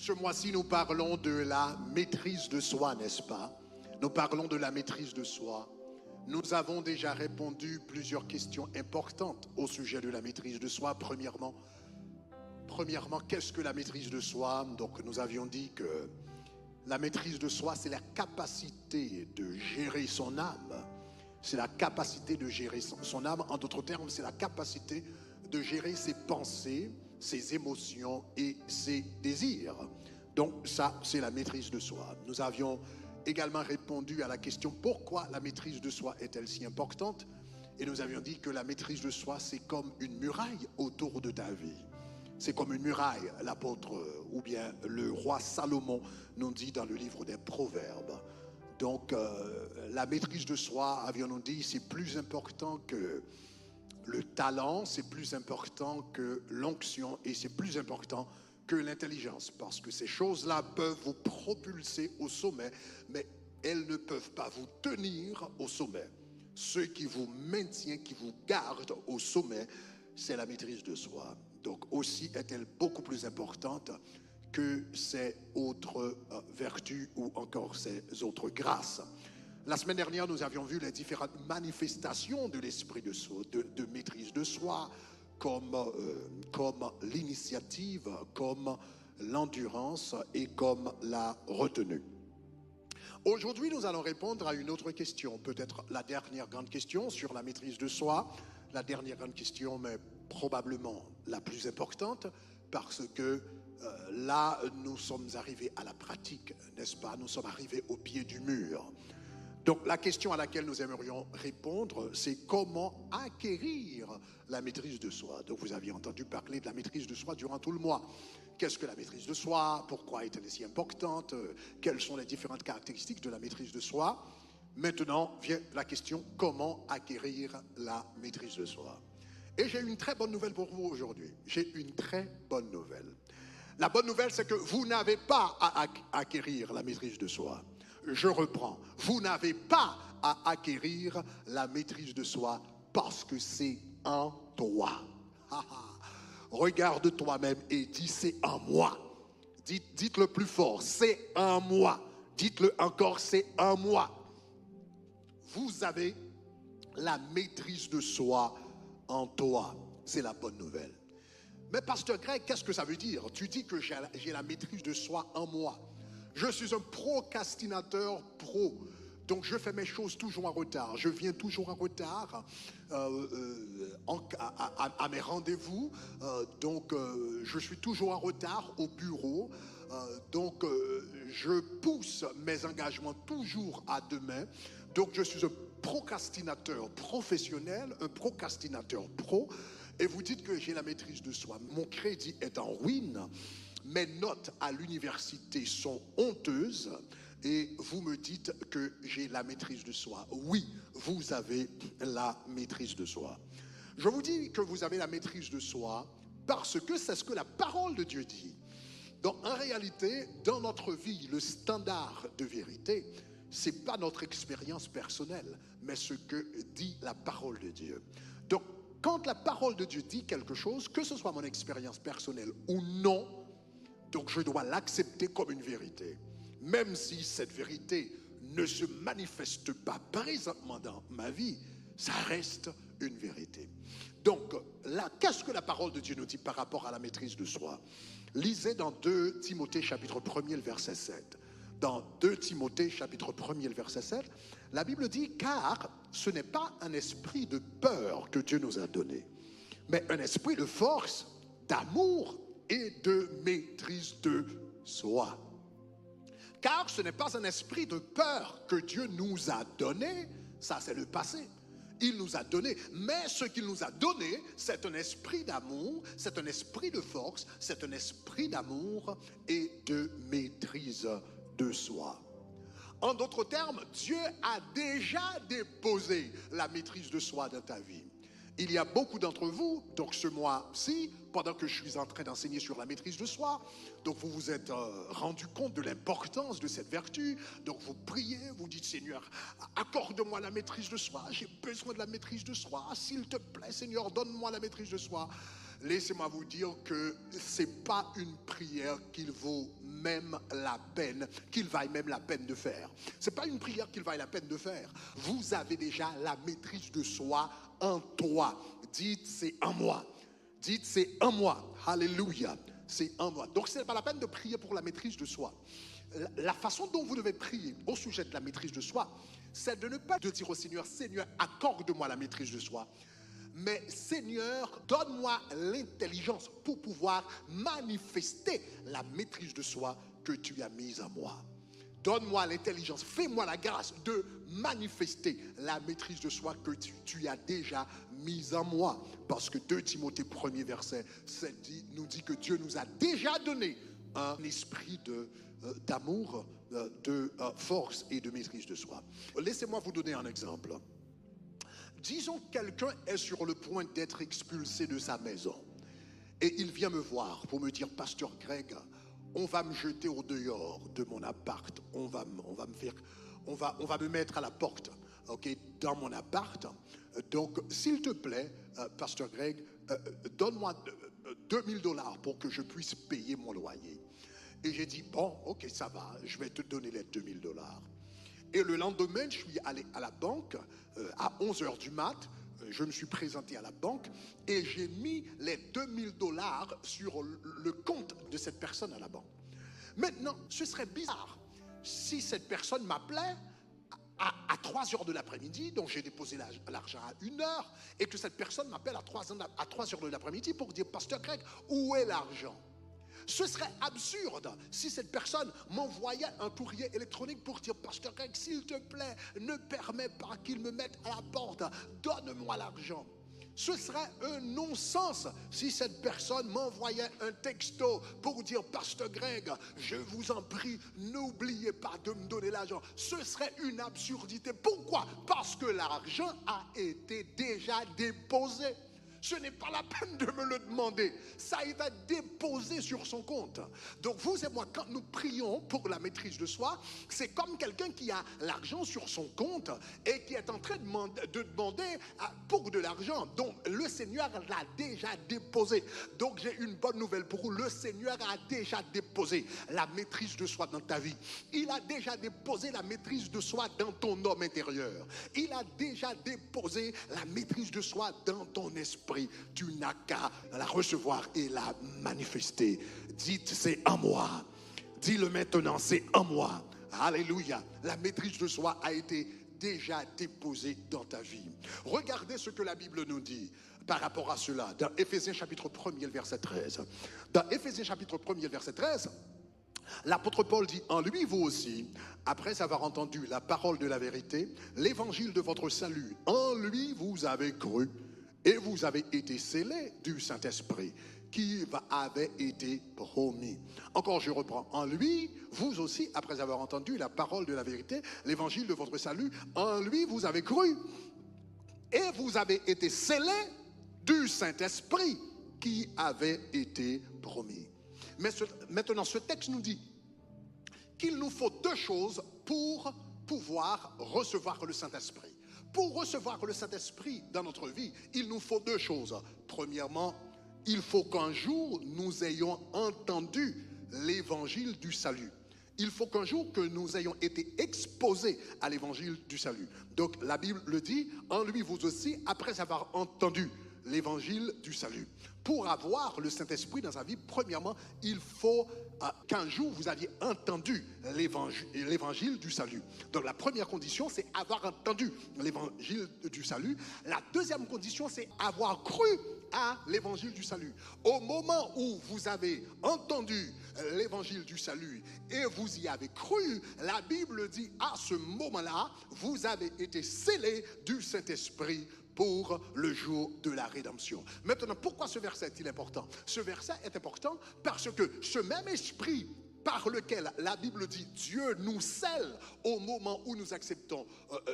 Ce mois-ci, nous parlons de la maîtrise de soi, n'est-ce pas? Nous parlons de la maîtrise de soi. Nous avons déjà répondu plusieurs questions importantes au sujet de la maîtrise de soi. Premièrement, qu'est-ce que la maîtrise de soi? Donc, nous avions dit que la maîtrise de soi, c'est la capacité de gérer son âme. C'est la capacité de gérer son âme. En d'autres termes, c'est la capacité de gérer ses pensées, ses émotions et ses désirs. Donc ça, c'est la maîtrise de soi. Nous avions également répondu à la question pourquoi la maîtrise de soi est-elle si importante? Et nous avions dit que la maîtrise de soi, c'est comme une muraille autour de ta vie. C'est comme une muraille, l'apôtre ou bien le roi Salomon nous dit dans le livre des Proverbes. Donc la maîtrise de soi, avions-nous dit, c'est plus important que le talent, c'est plus important que l'onction et c'est plus important que l'intelligence, parce que ces choses-là peuvent vous propulser au sommet, mais elles ne peuvent pas vous tenir au sommet. Ce qui vous maintient, qui vous garde au sommet, c'est la maîtrise de soi. Donc aussi est-elle beaucoup plus importante que ces autres vertus ou encore ces autres grâces. La semaine dernière, nous avions vu les différentes manifestations de l'esprit de maîtrise de soi, comme l'initiative, comme l'endurance et comme la retenue. Aujourd'hui, nous allons répondre à une autre question, peut-être la dernière grande question sur la maîtrise de soi, la dernière grande question, mais probablement la plus importante, parce que là, nous sommes arrivés à la pratique, n'est-ce pas? Nous sommes arrivés au pied du mur. Donc la question à laquelle nous aimerions répondre, c'est comment acquérir la maîtrise de soi. Donc vous aviez entendu parler de la maîtrise de soi durant tout le mois. Qu'est-ce que la maîtrise de soi? Pourquoi est-elle si importante? Quelles sont les différentes caractéristiques de la maîtrise de soi? Maintenant vient la question, comment acquérir la maîtrise de soi? Et j'ai une très bonne nouvelle pour vous aujourd'hui. J'ai une très bonne nouvelle. La bonne nouvelle, c'est que vous n'avez pas à acquérir la maîtrise de soi. Je reprends. Vous n'avez pas à acquérir la maîtrise de soi parce que c'est en toi. Regarde toi-même et dis c'est en moi. Dites-le plus fort, c'est en moi. Dites-le encore, c'est en moi. Vous avez la maîtrise de soi en toi. C'est la bonne nouvelle. Mais pasteur Greg, qu'est-ce que ça veut dire? Tu dis que j'ai la maîtrise de soi en moi. Je suis un procrastinateur pro. Donc je fais mes choses toujours en retard. Je viens toujours en retard à mes rendez-vous. Donc je suis toujours en retard au bureau. Donc je pousse mes engagements toujours à demain. Donc je suis un procrastinateur professionnel, un procrastinateur pro. Et vous dites que j'ai la maîtrise de soi. Mon crédit est en ruine. Mes notes à l'université sont honteuses et vous me dites que j'ai la maîtrise de soi. Oui, vous avez la maîtrise de soi. Je vous dis que vous avez la maîtrise de soi parce que c'est ce que la parole de Dieu dit. Donc en réalité, dans notre vie, le standard de vérité, ce n'est pas notre expérience personnelle, mais ce que dit la parole de Dieu. Donc quand la parole de Dieu dit quelque chose, que ce soit mon expérience personnelle ou non, donc je dois l'accepter comme une vérité. Même si cette vérité ne se manifeste pas présentement dans ma vie, ça reste une vérité. Donc là, qu'est-ce que la parole de Dieu nous dit par rapport à la maîtrise de soi? Lisez dans 2 Timothée chapitre 1er, le verset 7. Dans 2 Timothée chapitre 1er, le verset 7, la Bible dit, car ce n'est pas un esprit de peur que Dieu nous a donné, mais un esprit de force, d'amour et de maîtrise de soi. Car ce n'est pas un esprit de peur que Dieu nous a donné, ça c'est le passé. Il nous a donné, mais ce qu'il nous a donné, c'est un esprit d'amour, c'est un esprit de force, c'est un esprit d'amour et de maîtrise de soi. En d'autres termes, Dieu a déjà déposé la maîtrise de soi dans ta vie. Il y a beaucoup d'entre vous, donc ce mois-ci, pendant que je suis en train d'enseigner sur la maîtrise de soi, donc vous vous êtes rendu compte de l'importance de cette vertu, donc vous priez, vous dites Seigneur, accorde-moi la maîtrise de soi, j'ai besoin de la maîtrise de soi, s'il te plaît Seigneur, donne-moi la maîtrise de soi. laissez-moi vous dire que ce n'est pas une prière qu'il vaut même la peine, qu'il vaille même la peine de faire. Ce n'est pas une prière qu'il vaille la peine de faire. Vous avez déjà la maîtrise de soi en toi. Dites, c'est en moi. Dites, c'est en moi. Alléluia. C'est en moi. Donc, ce n'est pas la peine de prier pour la maîtrise de soi. La façon dont vous devez prier au sujet de la maîtrise de soi, c'est de ne pas de dire au Seigneur, Seigneur, accorde-moi la maîtrise de soi. Mais Seigneur, donne-moi l'intelligence pour pouvoir manifester la maîtrise de soi que tu as mise en moi. Donne-moi l'intelligence, fais-moi la grâce de manifester la maîtrise de soi que tu as déjà mise en moi. Parce que 2 Timothée 1er verset nous dit que Dieu nous a déjà donné un esprit d'amour, de force et de maîtrise de soi. Laissez-moi vous donner un exemple. Disons que quelqu'un est sur le point d'être expulsé de sa maison et il vient me voir pour me dire, Pasteur Greg, on va me jeter au dehors de mon appart, on va me mettre à la porte, ok, dans mon appart. Donc s'il te plaît, Pasteur Greg, donne-moi $2000 pour que je puisse payer mon loyer. Et j'ai dit, bon, ok, ça va, je vais te donner les $2000. Et le lendemain, je suis allé à la banque à 11h du mat. Je me suis présenté à la banque et j'ai mis les $2000 sur le compte de cette personne à la banque. Maintenant, ce serait bizarre si cette personne m'appelait à 3h de l'après-midi, donc j'ai déposé l'argent à 1h, et que cette personne m'appelle à 3h de l'après-midi pour dire, Pasteur Greg, où est l'argent? Ce serait absurde si cette personne m'envoyait un courrier électronique pour dire, Pasteur Greg, s'il te plaît, ne permets pas qu'il me mette à la porte, donne-moi l'argent. Ce serait un non-sens si cette personne m'envoyait un texto pour dire, Pasteur Greg, je vous en prie, n'oubliez pas de me donner l'argent. Ce serait une absurdité. Pourquoi? Parce que l'argent a été déjà déposé. Ce n'est pas la peine de me le demander. Ça a été déposé sur son compte. Donc vous et moi, quand nous prions pour la maîtrise de soi, c'est comme quelqu'un qui a l'argent sur son compte et qui est en train de demander pour de l'argent. Donc le Seigneur l'a déjà déposé. Donc j'ai une bonne nouvelle pour vous. Le Seigneur a déjà déposé la maîtrise de soi dans ta vie. Il a déjà déposé la maîtrise de soi dans ton homme intérieur. Il a déjà déposé la maîtrise de soi dans ton esprit. Tu n'as qu'à la recevoir et la manifester. Dites, c'est en moi. Dis-le maintenant, c'est en moi. Alléluia. La maîtrise de soi a été déjà déposée dans ta vie. Regardez ce que la Bible nous dit par rapport à cela. Dans Éphésiens chapitre 1er, verset 13. Dans Éphésiens chapitre 1er, verset 13, l'apôtre Paul dit, en lui vous aussi, après avoir entendu la parole de la vérité, l'évangile de votre salut, en lui vous avez cru. Et vous avez été scellés du Saint-Esprit qui avait été promis. Encore, je reprends. En lui, vous aussi, après avoir entendu la parole de la vérité, l'évangile de votre salut, en lui, vous avez cru. Et vous avez été scellés du Saint-Esprit qui avait été promis. Mais maintenant, ce texte nous dit qu'il nous faut 2 choses pour pouvoir recevoir le Saint-Esprit. Pour recevoir le Saint-Esprit dans notre vie, il nous faut 2 choses. Premièrement, il faut qu'un jour nous ayons entendu l'évangile du salut. Il faut qu'un jour que nous ayons été exposés à l'évangile du salut. Donc la Bible le dit, en lui vous aussi, après avoir entendu l'évangile du salut. Pour avoir le Saint-Esprit dans sa vie, premièrement, il faut qu'un jour vous aviez entendu l'évangile du salut. Donc la première condition, c'est avoir entendu l'évangile du salut. La deuxième condition, c'est avoir cru à l'évangile du salut. Au moment où vous avez entendu l'évangile du salut et vous y avez cru, la Bible dit à ce moment-là, vous avez été scellés du Saint-Esprit pour le jour de la rédemption. Maintenant, pourquoi ce verset est-il important? Ce verset est important parce que ce même esprit par lequel la Bible dit Dieu nous scelle au moment où nous acceptons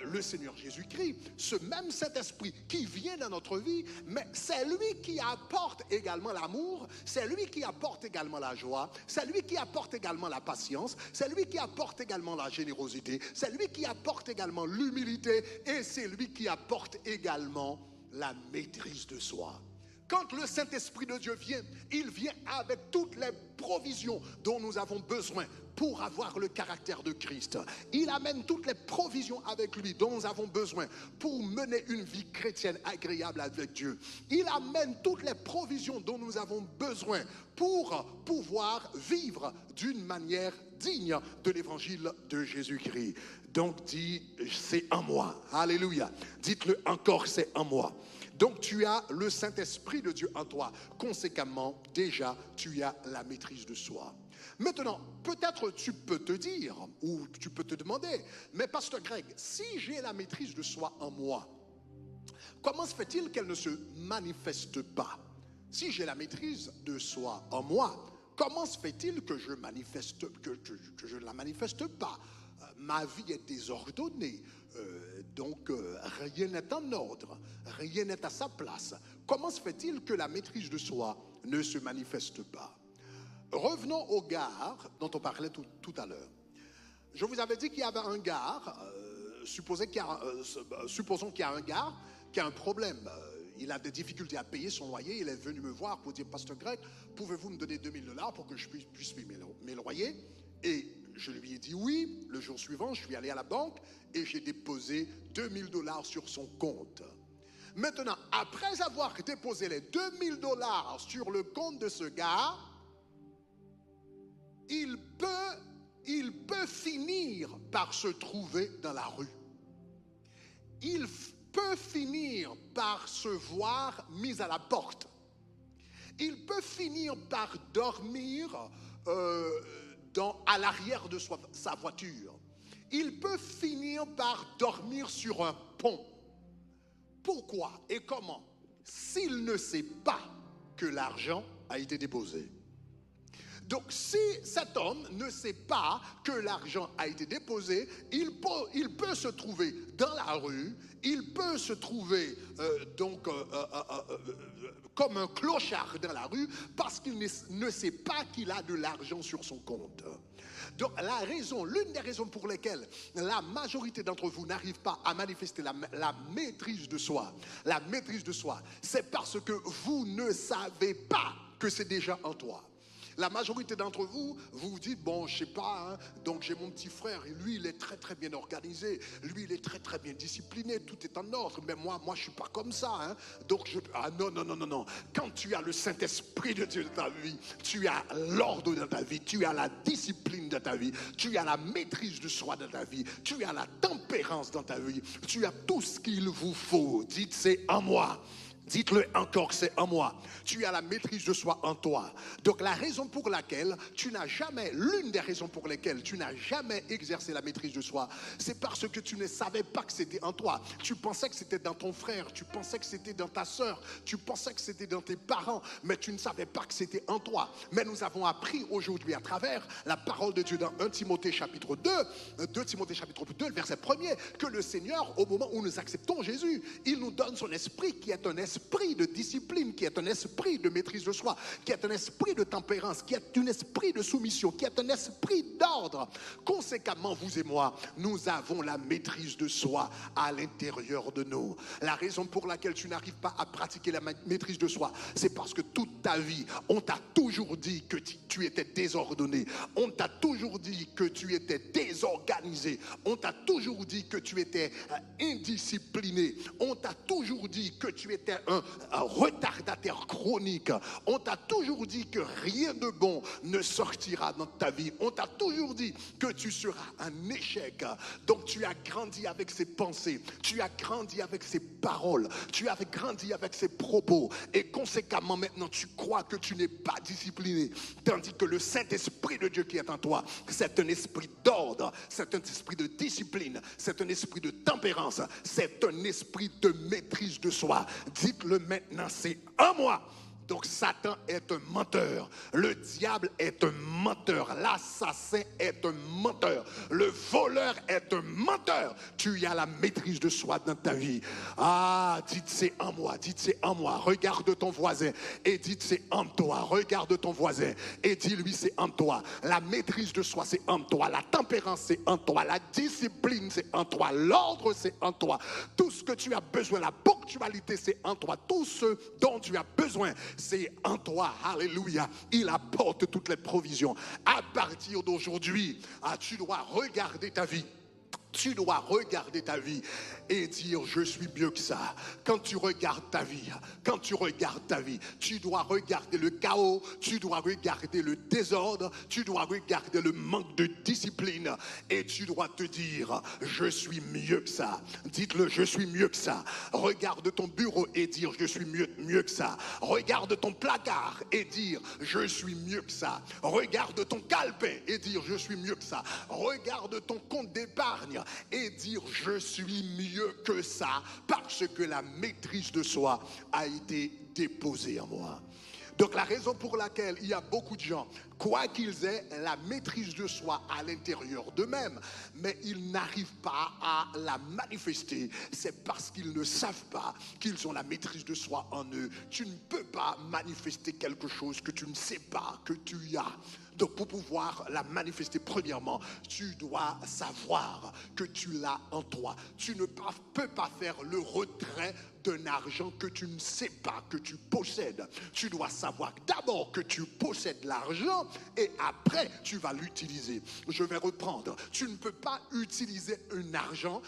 le Seigneur Jésus-Christ, ce même Saint-Esprit qui vient dans notre vie, mais c'est lui qui apporte également l'amour, c'est lui qui apporte également la joie, c'est lui qui apporte également la patience, c'est lui qui apporte également la générosité, c'est lui qui apporte également l'humilité et c'est lui qui apporte également la maîtrise de soi. Quand le Saint-Esprit de Dieu vient, il vient avec toutes les provisions dont nous avons besoin pour avoir le caractère de Christ. Il amène toutes les provisions avec lui dont nous avons besoin pour mener une vie chrétienne agréable avec Dieu. Il amène toutes les provisions dont nous avons besoin pour pouvoir vivre d'une manière digne de l'évangile de Jésus-Christ. Donc dis, c'est en moi. Alléluia. Dites-le encore, c'est en moi. Donc tu as le Saint-Esprit de Dieu en toi. Conséquemment, déjà, tu as la maîtrise de soi. Maintenant, peut-être tu peux te dire, ou tu peux te demander, mais Pasteur Greg, si j'ai la maîtrise de soi en moi, comment se fait-il qu'elle ne se manifeste pas? Si j'ai la maîtrise de soi en moi, comment se fait-il que je ne la manifeste pas? Ma vie est désordonnée, donc rien n'est en ordre, rien n'est à sa place. Comment se fait-il que la maîtrise de soi ne se manifeste pas? Revenons au gars dont on parlait tout à l'heure. Je vous avais dit qu'il y avait un gars, supposons qu'il y a un gars qui a un problème. Il a des difficultés à payer son loyer. Il est venu me voir pour dire, Pasteur Greg, pouvez-vous me donner $2000 pour que je puisse payer mes loyers? Et je lui ai dit oui. Le jour suivant, je suis allé à la banque et j'ai déposé $2000 sur son compte. Maintenant, après avoir déposé les $2000 sur le compte de ce gars, il peut finir par se trouver dans la rue. Il peut finir par se voir mis à la porte. Il peut finir par dormir à l'arrière de sa voiture. Il peut finir par dormir sur un pont. Pourquoi et comment? S'il ne sait pas que l'argent a été déposé. Donc si cet homme ne sait pas que l'argent a été déposé, il peut se trouver dans la rue, il peut se trouver comme un clochard dans la rue parce qu'il ne sait pas qu'il a de l'argent sur son compte. Donc l'une des raisons pour lesquelles la majorité d'entre vous n'arrive pas à manifester la maîtrise de soi, c'est parce que vous ne savez pas que c'est déjà en toi. La majorité d'entre vous, vous vous dites, bon, je sais pas, hein, donc j'ai mon petit frère, et lui, il est très très bien organisé, lui, il est très très bien discipliné, tout est en ordre, mais moi je suis pas comme ça, hein, donc non. Quand tu as le Saint-Esprit de Dieu dans ta vie, tu as l'ordre dans ta vie, tu as la discipline dans ta vie, tu as la maîtrise de soi dans ta vie, tu as la tempérance dans ta vie, tu as tout ce qu'il vous faut. Dites, c'est en moi. Dites-le encore, c'est en moi. Tu as la maîtrise de soi en toi. Donc la raison pour laquelle l'une des raisons pour lesquelles tu n'as jamais exercé la maîtrise de soi, c'est parce que tu ne savais pas que c'était en toi. Tu pensais que c'était dans ton frère, tu pensais que c'était dans ta soeur, tu pensais que c'était dans tes parents, mais tu ne savais pas que c'était en toi. Mais nous avons appris aujourd'hui à travers la parole de Dieu dans 1 Timothée chapitre 2 Timothée chapitre 2, le verset 1er, que le Seigneur, au moment où nous acceptons Jésus, il nous donne son esprit qui est un esprit de discipline, qui est un esprit de maîtrise de soi, qui est un esprit de tempérance, qui est un esprit de soumission, qui est un esprit d'ordre. Conséquemment, vous et moi, nous avons la maîtrise de soi à l'intérieur de nous. La raison pour laquelle tu n'arrives pas à pratiquer la maîtrise de soi, c'est parce que toute ta vie, on t'a toujours dit que tu étais désordonné. On t'a toujours dit que tu étais désorganisé. On t'a toujours dit que tu étais indiscipliné. On t'a toujours dit que tu étais un retardataire chronique. On t'a toujours dit que rien de bon ne sortira dans ta vie. On t'a toujours dit que tu seras un échec. Donc tu as grandi avec ces pensées, tu as grandi avec ces paroles, tu as grandi avec ces propos, et conséquemment maintenant tu crois que tu n'es pas discipliné, tandis que le Saint-Esprit de Dieu qui est en toi, c'est un esprit d'ordre, c'est un esprit de discipline, c'est un esprit de tempérance, c'est un esprit de maîtrise de soi. Dites-le maintenant, c'est en moi. Donc Satan est un menteur, le diable est un menteur, l'assassin est un menteur, le voleur est un menteur. Tu as la maîtrise de soi dans ta vie. Ah, dites c'est en moi, dites c'est en moi. Regarde ton voisin et dites c'est en toi. Regarde ton voisin et dis-lui c'est en toi. La maîtrise de soi c'est en toi, la tempérance c'est en toi, la discipline c'est en toi, l'ordre c'est en toi. Tout ce que tu as besoin, la ponctualité c'est en toi, tout ce dont tu as besoin c'est en toi. Alléluia. Il apporte toutes les provisions. À partir d'aujourd'hui, tu dois regarder ta vie. Tu dois regarder ta vie et dire je suis mieux que ça. Quand tu regardes ta vie, tu dois regarder le chaos, tu dois regarder le désordre, tu dois regarder le manque de discipline et tu dois te dire je suis mieux que ça. Dites-le, je suis mieux que ça. Regarde ton bureau et dire je suis mieux que ça. Regarde ton placard et dire je suis mieux que ça. Regarde ton calepin et dire je suis mieux que ça. Regarde ton compte d'épargne et dire je suis mieux que ça parce que la maîtrise de soi a été déposée en moi. Donc la raison pour laquelle il y a beaucoup de gens, quoi qu'ils aient la maîtrise de soi à l'intérieur d'eux-mêmes, mais ils n'arrivent pas à la manifester, c'est parce qu'ils ne savent pas qu'ils ont la maîtrise de soi en eux. Tu ne peux pas manifester quelque chose que tu ne sais pas que tu as. Donc pour pouvoir la manifester, premièrement, tu dois savoir que tu l'as en toi. Tu ne peux pas faire le retrait d'un argent que tu ne sais pas que tu possèdes. Tu dois savoir d'abord que tu possèdes l'argent et après tu vas l'utiliser. Je vais reprendre. Tu ne peux pas utiliser un argent,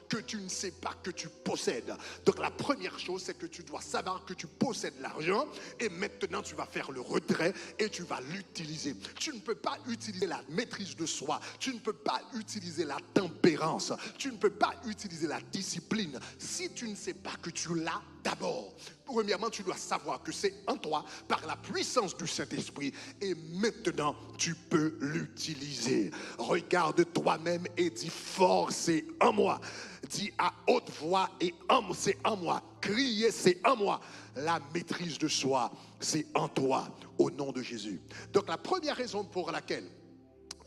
que tu ne sais pas que tu possèdes. Donc la première chose, c'est que tu dois savoir que tu possèdes l'argent et maintenant tu vas faire le retrait et tu vas l'utiliser. Tu ne peux pas utiliser la maîtrise de soi, tu ne peux pas utiliser la tempérance, tu ne peux pas utiliser la discipline si tu ne sais pas que tu l'as d'abord. Premièrement, tu dois savoir que c'est en toi par la puissance du Saint-Esprit et maintenant tu peux l'utiliser. Regarde toi-même et dis fort, c'est en moi. Dis à haute voix et c'est en moi. Crier, c'est en moi. La maîtrise de soi, c'est en toi, au nom de Jésus. Donc la première raison pour laquelle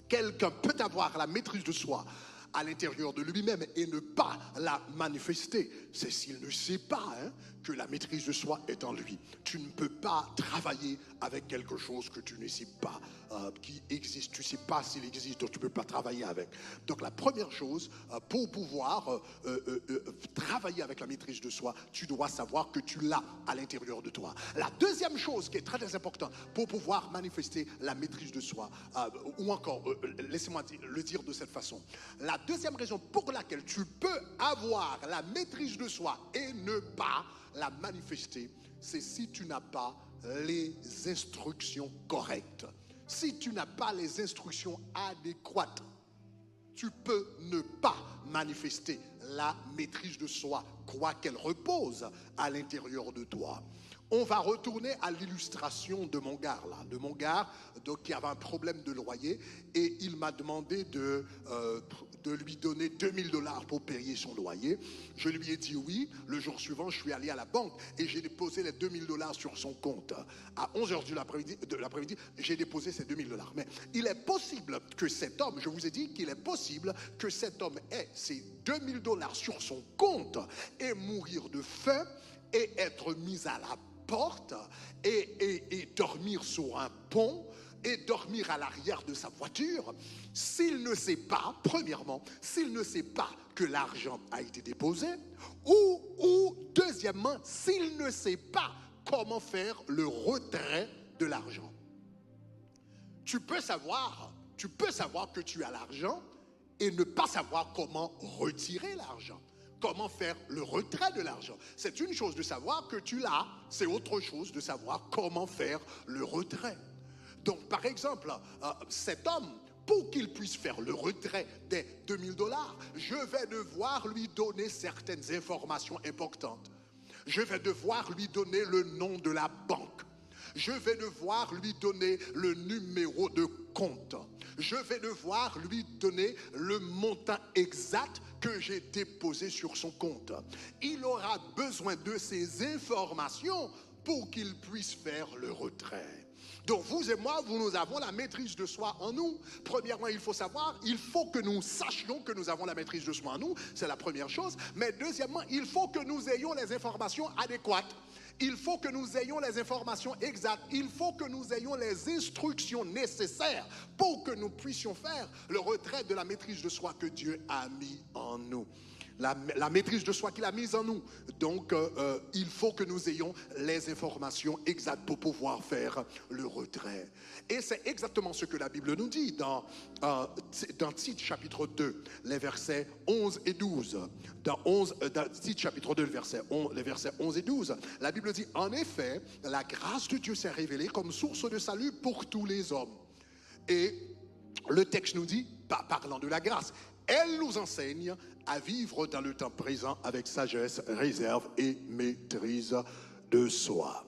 quelqu'un peut avoir la maîtrise de soi à l'intérieur de lui-même et ne pas la manifester, c'est s'il ne sait pas que la maîtrise de soi est en lui. Tu ne peux pas travailler avec quelque chose que tu ne sais pas qui existe. Tu ne sais pas s'il existe, donc tu ne peux pas travailler avec. Donc la première chose, pour pouvoir travailler avec la maîtrise de soi, tu dois savoir que tu l'as à l'intérieur de toi. La deuxième chose qui est très, très importante pour pouvoir manifester la maîtrise de soi, ou encore, laissez-moi le dire de cette façon, la deuxième raison pour laquelle tu peux avoir la maîtrise de soi et ne pas la manifester, c'est si tu n'as pas les instructions correctes. Si tu n'as pas les instructions adéquates, tu peux ne pas manifester la maîtrise de soi, quoi qu'elle repose à l'intérieur de toi. On va retourner à l'illustration de mon gars, là. De mon gars, donc, qui avait un problème de loyer et il m'a demandé de lui donner $2000 pour payer son loyer. Je lui ai dit oui. Le jour suivant, je suis allé à la banque et j'ai déposé les $2000 sur son compte. À 11h de l'après-midi, j'ai déposé ces $2000. Mais il est possible que cet homme, je vous ai dit qu'il est possible que cet homme ait ces $2000 sur son compte et mourir de faim et être mis à la porte et dormir sur un pont et dormir à l'arrière de sa voiture s'il ne sait pas, premièrement, s'il ne sait pas que l'argent a été déposé ou deuxièmement, s'il ne sait pas comment faire le retrait de l'argent. Tu peux savoir que tu as l'argent et ne pas savoir comment retirer l'argent. Comment faire le retrait de l'argent. C'est une chose de savoir que tu l'as, c'est autre chose de savoir comment faire le retrait. Donc, par exemple, cet homme, pour qu'il puisse faire le retrait des $2000, je vais devoir lui donner certaines informations importantes. Je vais devoir lui donner le nom de la banque. Je vais devoir lui donner le numéro de compte. Je vais devoir lui donner le montant exact que j'ai déposé sur son compte. Il aura besoin de ces informations pour qu'il puisse faire le retrait. Donc vous et moi, nous avons la maîtrise de soi en nous. Premièrement, il faut savoir, il faut que nous sachions que nous avons la maîtrise de soi en nous. C'est la première chose. Mais deuxièmement, il faut que nous ayons les informations adéquates. Il faut que nous ayons les informations exactes. Il faut que nous ayons les instructions nécessaires pour que nous puissions faire le retrait de la maîtrise de soi que Dieu a mis en nous. La maîtrise de soi qu'il a mise en nous. Donc, il faut que nous ayons les informations exactes pour pouvoir faire le retrait. Et c'est exactement ce que la Bible nous dit dans Tite chapitre 2, les versets 11 et 12. Dans Tite chapitre 2, les versets 11 et 12, la Bible dit, en effet, la grâce de Dieu s'est révélée comme source de salut pour tous les hommes. Et le texte nous dit, parlant de la grâce, elle nous enseigne à vivre dans le temps présent avec sagesse, réserve et maîtrise de soi.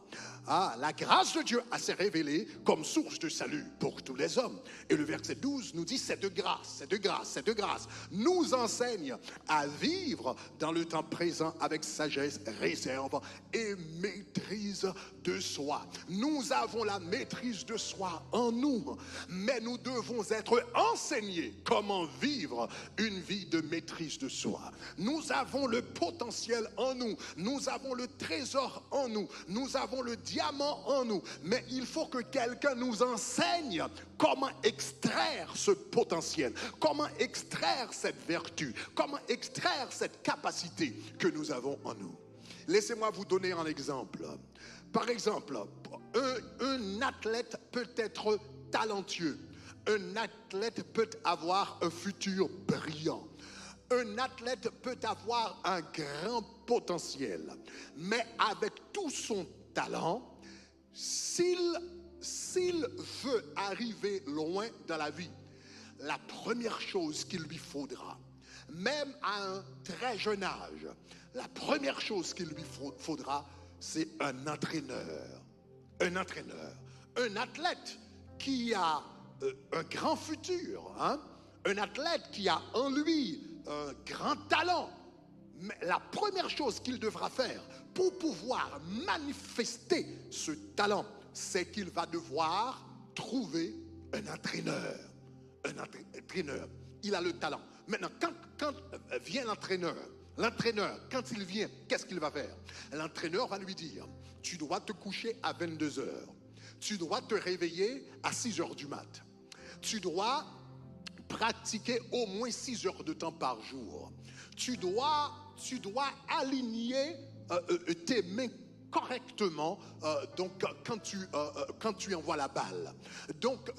La grâce de Dieu s'est révélée comme source de salut pour tous les hommes. Et le verset 12 nous dit, c'est de grâce, c'est de grâce, c'est de grâce. Nous enseigne à vivre dans le temps présent avec sagesse, réserve et maîtrise de soi. Nous avons la maîtrise de soi en nous, mais nous devons être enseignés comment vivre une vie de maîtrise de soi. Nous avons le potentiel en nous, nous avons le trésor en nous, nous avons le diamant en nous, mais il faut que quelqu'un nous enseigne comment extraire ce potentiel, comment extraire cette vertu, comment extraire cette capacité que nous avons en nous. Laissez-moi vous donner un exemple. Par exemple, un athlète peut être talentueux, un athlète peut avoir un futur brillant. Un athlète peut avoir un grand potentiel, mais avec tout son talent, s'il veut arriver loin dans la vie, la première chose qu'il lui faudra, même à un très jeune âge, la première chose qu'il lui faudra, c'est un entraîneur. Un entraîneur. Un athlète qui a un grand futur, un athlète qui a en lui un grand talent. Mais la première chose qu'il devra faire pour pouvoir manifester ce talent, c'est qu'il va devoir trouver un entraîneur. Un entraîneur. Il a le talent. Maintenant, quand vient l'entraîneur, quand il vient, qu'est-ce qu'il va faire? L'entraîneur va lui dire, tu dois te coucher à 22 heures. Tu dois te réveiller à 6 heures du mat. Tu dois pratiquer au moins 6 heures de temps par jour. Tu dois aligner tes mains correctement quand tu envoies la balle. Donc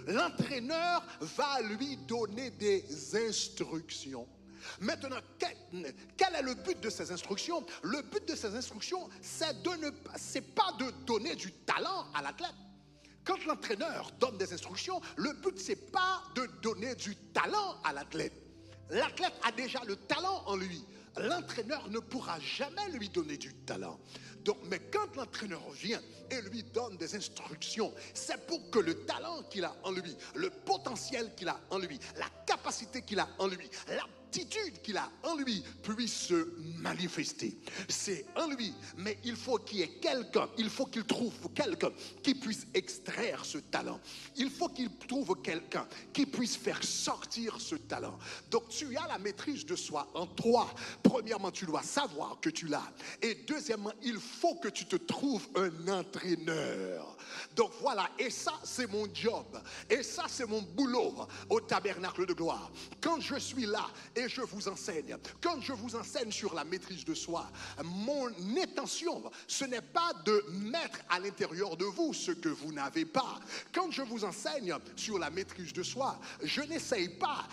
l'entraîneur va lui donner des instructions. Maintenant, quel est le but de ces instructions? Le but de ces instructions, c'est pas de donner du talent à l'athlète. Quand l'entraîneur donne des instructions, le but, c'est pas de donner du talent à l'athlète. L'athlète a déjà le talent en lui. L'entraîneur ne pourra jamais lui donner du talent. Donc, mais quand l'entraîneur vient et lui donne des instructions, c'est pour que le talent qu'il a en lui, le potentiel qu'il a en lui, la capacité qu'il a en lui, l'aptitude qu'il a en lui puisse se manifester. C'est en lui, mais il faut qu'il y ait quelqu'un, il faut qu'il trouve quelqu'un qui puisse extraire ce talent. Il faut qu'il trouve quelqu'un qui puisse faire sortir ce talent. Donc tu as la maîtrise de soi en toi. Premièrement, tu dois savoir que tu l'as. Et deuxièmement, il faut que tu te trouves un entraîneur. Donc voilà, et ça c'est mon job, et ça c'est mon boulot au tabernacle de gloire. Quand je suis là et je vous enseigne, quand je vous enseigne sur la maîtrise de soi, mon intention, ce n'est pas de mettre à l'intérieur de vous ce que vous n'avez pas. Quand je vous enseigne sur la maîtrise de soi, je n'essaye pas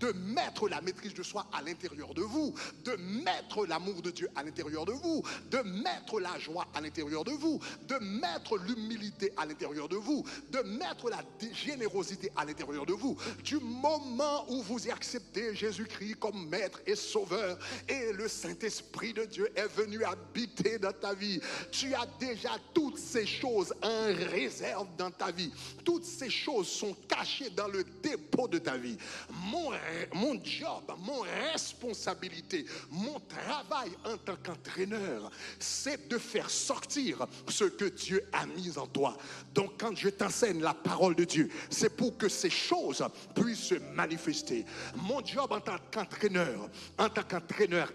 de mettre la maîtrise de soi à l'intérieur de vous, de mettre l'amour de Dieu à l'intérieur de vous, de mettre la joie à l'intérieur de vous, de mettre l'humilité à l'intérieur de vous, de mettre la générosité à l'intérieur de vous. Du moment où vous acceptez Jésus-Christ comme maître et sauveur, et le Saint-Esprit de Dieu est venu habiter dans ta vie, tu as déjà toutes ces choses en réserve dans ta vie. Toutes ces choses sont cachées dans le dépôt de ta vie. Mon job, mon responsabilité, mon travail en tant qu'entraîneur, c'est de faire sortir ce que Dieu a mis en toi. Donc quand je t'enseigne la parole de Dieu, c'est pour que ces choses puissent se manifester. Mon job en tant qu'entraîneur,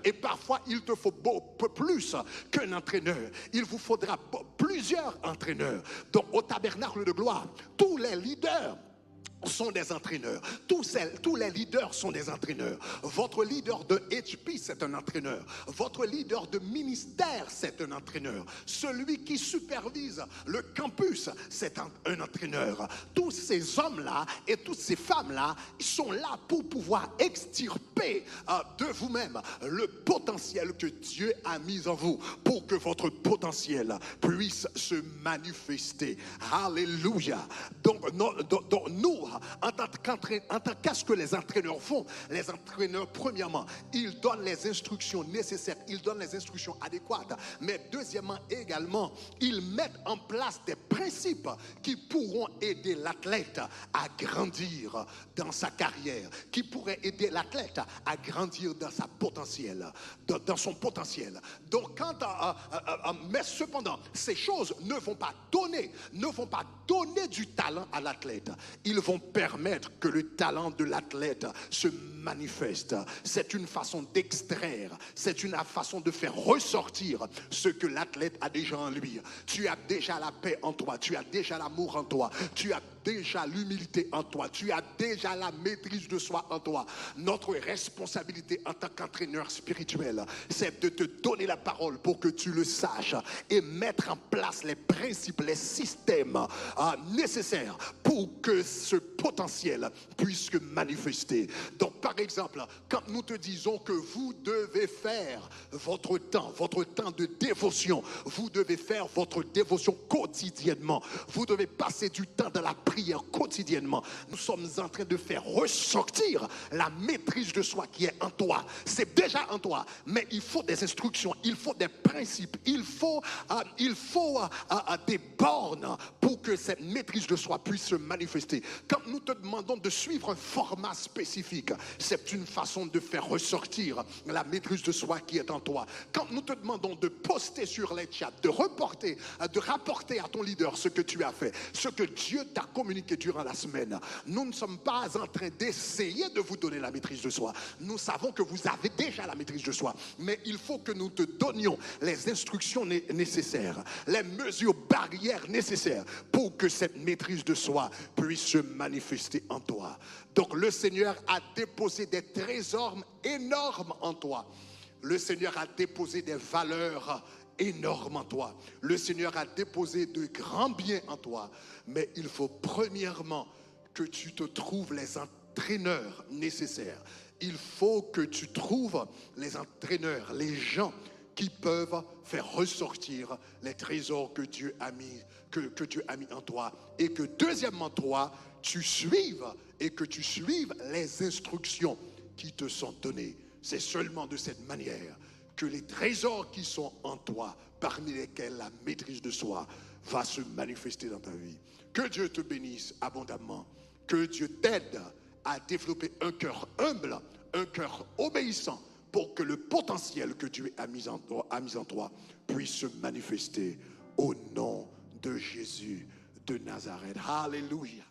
et parfois il te faut beaucoup plus qu'un entraîneur. Il vous faudra plusieurs entraîneurs. Donc au tabernacle de gloire, tous les leaders sont des entraîneurs. Tous les leaders sont des entraîneurs. Votre leader de HP, c'est un entraîneur. Votre leader de ministère, c'est un entraîneur. Celui qui supervise le campus, c'est un entraîneur. Tous ces hommes-là et toutes ces femmes-là sont là pour pouvoir extirper de vous-même le potentiel que Dieu a mis en vous, pour que votre potentiel puisse se manifester. Alléluia. Donc nous, en tant qu'est-ce que les entraîneurs font? Les entraîneurs, premièrement, ils donnent les instructions nécessaires, ils donnent les instructions adéquates, mais deuxièmement également, ils mettent en place des principes qui pourront aider l'athlète à grandir dans sa carrière, qui pourraient aider l'athlète à grandir dans sa potentiel, dans son potentiel. Donc mais cependant, ces choses ne vont pas donner du talent à l'athlète. Ils vont permettre que le talent de l'athlète se manifeste. C'est une façon d'extraire, c'est une façon de faire ressortir ce que l'athlète a déjà en lui. Tu as déjà la paix en toi, tu as déjà l'amour en toi, tu as déjà l'humilité en toi, tu as déjà la maîtrise de soi en toi. Notre responsabilité en tant qu'entraîneur spirituel, c'est de te donner la parole pour que tu le saches et mettre en place les principes, les systèmes nécessaires pour que ce potentiel puisse se manifester. Donc par exemple, quand nous te disons que vous devez faire votre temps de dévotion, vous devez faire votre dévotion quotidiennement, vous devez passer du temps dans la prière quotidiennement, nous sommes en train de faire ressortir la maîtrise de soi qui est en toi. C'est déjà en toi, mais il faut des instructions, il faut des principes, il faut des bornes pour que cette maîtrise de soi puisse se manifester. Quand nous te demandons de suivre un format spécifique, c'est une façon de faire ressortir la maîtrise de soi qui est en toi. Quand nous te demandons de poster sur les chats, de rapporter à ton leader ce que tu as fait, ce que Dieu t'a communiqué durant la semaine, nous ne sommes pas en train d'essayer de vous donner la maîtrise de soi. Nous savons que vous avez déjà la maîtrise de soi, mais il faut que nous te donnions les instructions nécessaires, les mesures barrières nécessaires pour que cette maîtrise de soi puisse se manifester en toi. Donc le Seigneur a déposé des trésors énormes en toi. Le Seigneur a déposé des valeurs énormes en toi. Le Seigneur a déposé de grands biens en toi. Mais il faut premièrement que tu te trouves les entraîneurs nécessaires. Il faut que tu trouves les entraîneurs, les gens qui peuvent faire ressortir les trésors que Dieu a mis, que Dieu a mis en toi. Et que deuxièmement, toi, tu suives les instructions qui te sont données. C'est seulement de cette manière que les trésors qui sont en toi, parmi lesquels la maîtrise de soi va se manifester dans ta vie. Que Dieu te bénisse abondamment. Que Dieu t'aide à développer un cœur humble, un cœur obéissant, pour que le potentiel que Dieu a mis en toi puisse se manifester au nom de Jésus de Nazareth. Alléluia.